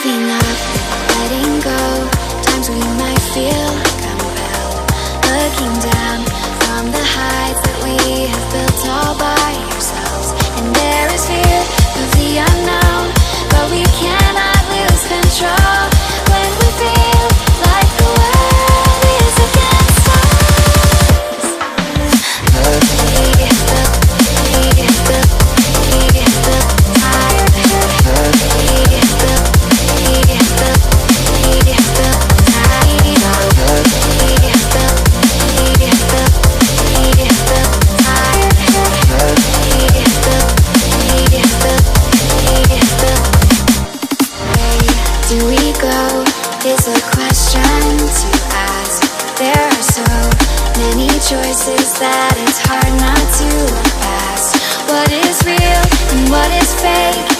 Giving up, letting go. Times we might feel compelled, looking down from the heights that we have built all by ourselves. And there is fear of the unknown, but we cannot lose control when we feel like the world is against us. Do we go is a question to ask. There are so many choices that it's hard not to look past. What is real and what is fake?